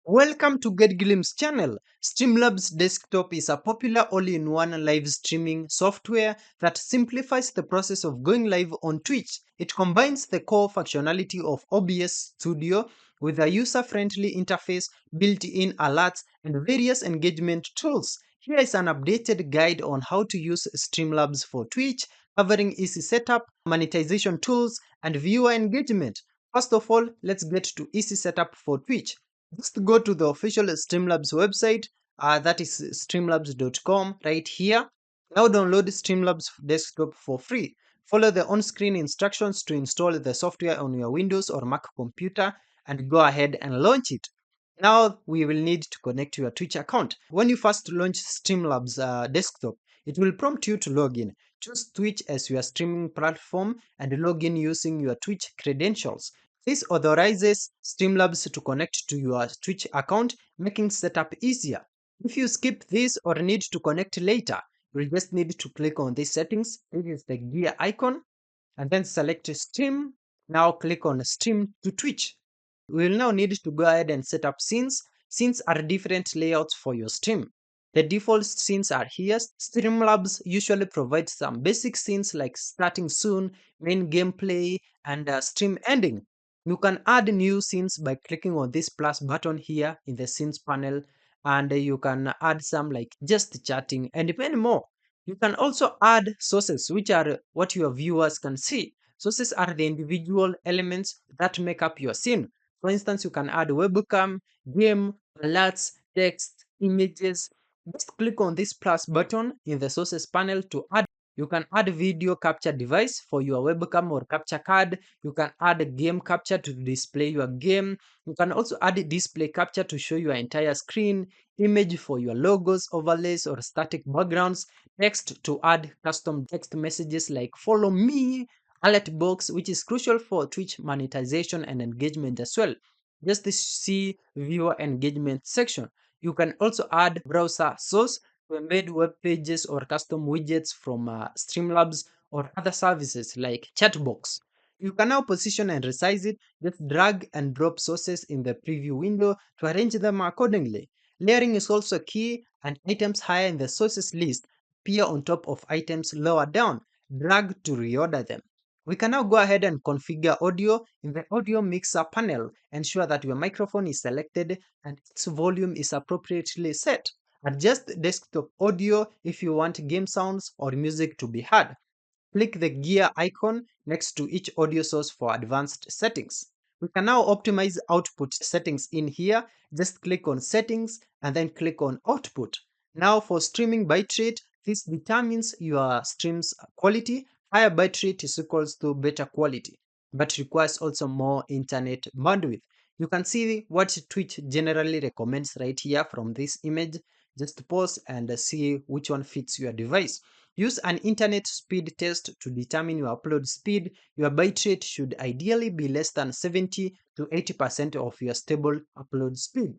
Welcome to Get Glimpse channel. Streamlabs Desktop is a popular all-in-one live streaming software that simplifies the process of going live on Twitch. It combines the core functionality of OBS Studio with a user-friendly interface, built-in alerts, and various engagement tools. Here is an updated guide on how to use Streamlabs for Twitch, covering easy setup, monetization tools, and viewer engagement. First of all, let's get to easy setup for Twitch. Just go to the official Streamlabs website, that is streamlabs.com right here. Now download Streamlabs desktop for free. Follow the on-screen instructions to install the software on your Windows or Mac computer and go ahead and launch it. Now we will need to connect to your Twitch account. When you first launch Streamlabs desktop, it will prompt you to log in. Choose Twitch as your streaming platform and log in using your Twitch credentials. This authorizes Streamlabs to connect to your Twitch account, making setup easier. If you skip this or need to connect later, you'll just need to click on these settings. This is the gear icon and then select Stream. Now click on Stream to Twitch. We will now need to go ahead and set up scenes. Scenes are different layouts for your stream. The default scenes are here. Streamlabs usually provides some basic scenes like starting soon, main gameplay, and stream ending. You can add new scenes by clicking on this plus button here in the scenes panel, and you can add some like just chatting and many more. You can also add sources, which are what your viewers can see. Sources are the individual elements that make up your scene. For instance, you can add webcam, game, alerts, text, images. Just click on this plus button in the sources panel to add. You can add video capture device for your webcam or capture card. You can add game capture to display your game. You can also add display capture to show your entire screen, image for your logos, overlays, or static backgrounds, text to add custom text messages like follow me, alert box, which is crucial for Twitch monetization and engagement as well. Just the see viewer engagement section. You can also add browser source to embed web pages or custom widgets from Streamlabs or other services like Chatbox. You can now position and resize it. Just drag and drop sources in the preview window to arrange them accordingly. Layering is also key, and items higher in the sources list appear on top of items lower down. Drag to reorder them. We can now go ahead and configure audio in the audio mixer panel. Ensure that your microphone is selected and its volume is appropriately set. Adjust desktop audio if you want game sounds or music to be heard. Click the gear icon next to each audio source for advanced settings. We can now optimize output settings in here. Just click on settings and then click on output. Now for streaming bitrate, this determines your stream's quality. Higher bitrate is equals to better quality, but requires also more internet bandwidth. You can see what Twitch generally recommends right here from this image. Just pause and see which one fits your device. Use an internet speed test to determine your upload speed. Your bitrate should ideally be less than 70 to 80% of your stable upload speed.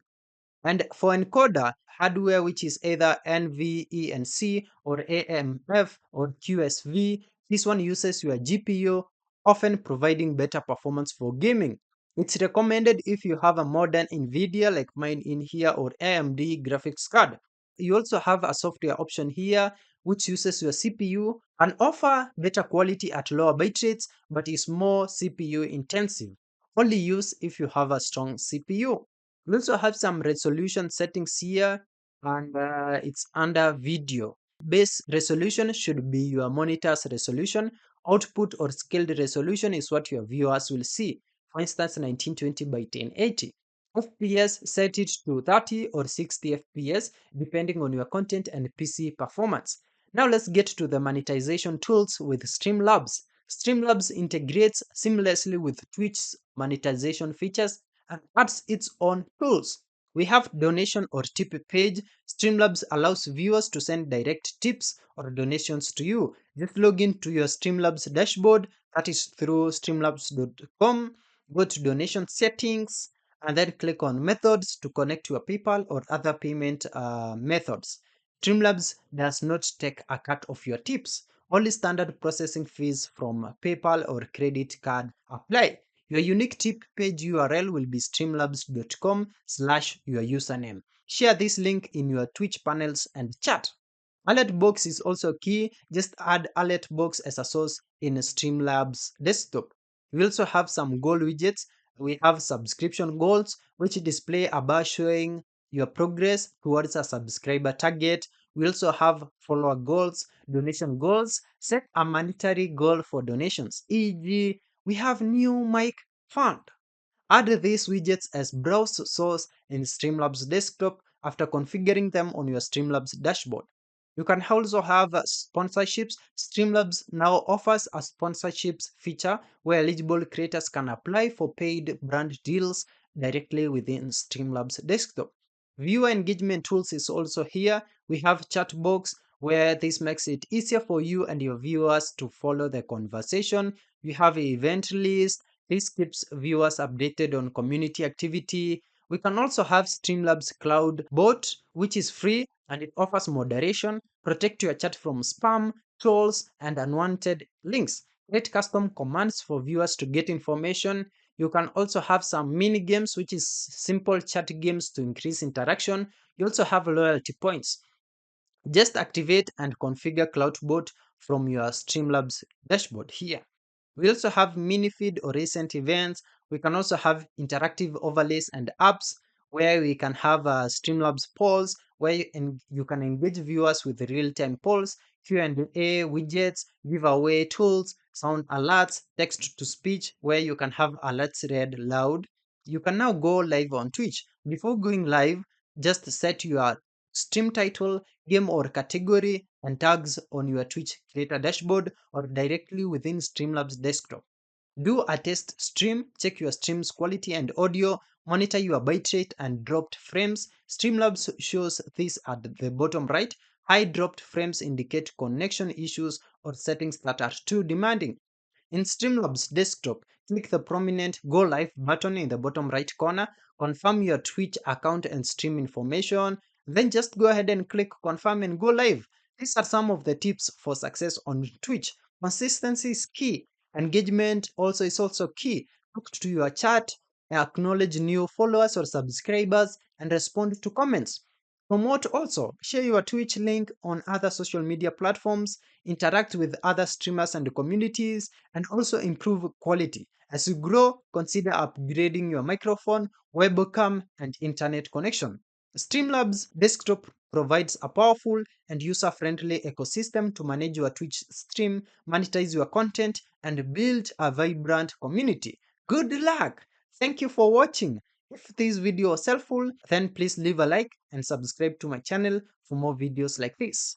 And for encoder, hardware which is either NVENC or AMF or QSV, this one uses your GPU, often providing better performance for gaming. It's recommended if you have a modern NVIDIA like mine in here or AMD graphics card. You also have a software option here which uses your CPU and offer better quality at lower bitrates but is more CPU intensive. Only use if you have a strong CPU. We also have some resolution settings here, and it's under video. Base resolution should be your monitor's resolution. Output or scaled resolution is what your viewers will see. For instance, 1920 by 1080. FPS, set it to 30 or 60 FPS depending on your content and PC performance. Now let's get to the monetization tools with Streamlabs. Streamlabs integrates seamlessly with Twitch's monetization features and adds its own tools. We have donation or tip page. Streamlabs allows viewers to send direct tips or donations to you. Just log into your Streamlabs dashboard, that is through streamlabs.com. Go to donation settings and then click on methods to connect to your PayPal or other payment methods. Streamlabs does not take a cut of your tips. Only standard processing fees from PayPal or credit card apply. Your unique tip page URL will be streamlabs.com/your username. Share this link in your Twitch panels and chat. Alert box is also key. Just add alert box as a source in Streamlabs desktop. We also have some goal widgets. We have subscription goals, which display a bar showing your progress towards a subscriber target. We also have follower goals, donation goals. Set a monetary goal for donations, e.g., we have new mic fund. Add these widgets as browse source in Streamlabs desktop after configuring them on your Streamlabs dashboard. You can also have sponsorships. Streamlabs now offers a sponsorships feature where eligible creators can apply for paid brand deals directly within Streamlabs desktop. Viewer engagement tools is also here. We have chat box where this makes it easier for you and your viewers to follow the conversation. We have event list. This keeps viewers updated on community activity. We can also have Streamlabs Cloud Bot, which is free and it offers moderation, protect your chat from spam, trolls, and unwanted links. Create custom commands for viewers to get information. You can also have some mini games, which is simple chat games to increase interaction. You also have loyalty points. Just activate and configure CloudBot from your Streamlabs dashboard here. We also have mini feed or recent events. We can also have interactive overlays and apps where we can have Streamlabs polls where you can engage viewers with real-time polls, Q&A widgets, giveaway tools, sound alerts, text to speech where you can have alerts read loud. You can now go live on Twitch. Before going live, just set your stream title, game or category, and tags on your Twitch creator dashboard or directly within Streamlabs desktop. Do a test stream, check your stream's quality and audio, monitor your bitrate and dropped frames. Streamlabs shows this at the bottom right. High dropped frames indicate connection issues or settings that are too demanding. In Streamlabs desktop, click the prominent Go Live button in the bottom right corner, confirm your Twitch account and stream information, then just go ahead and click confirm and go live. These are some of the tips for success on Twitch. Consistency is key. Engagement also is also key. Talk to your chat, acknowledge new followers or subscribers, and respond to comments. Promote also. Share your Twitch link on other social media platforms, interact with other streamers and communities, and also improve quality. As you grow, consider upgrading your microphone, webcam, and internet connection. Streamlabs Desktop provides a powerful and user-friendly ecosystem to manage your Twitch stream, monetize your content, and build a vibrant community. Good luck! Thank you for watching. If this video was helpful, then please leave a like and subscribe to my channel for more videos like this.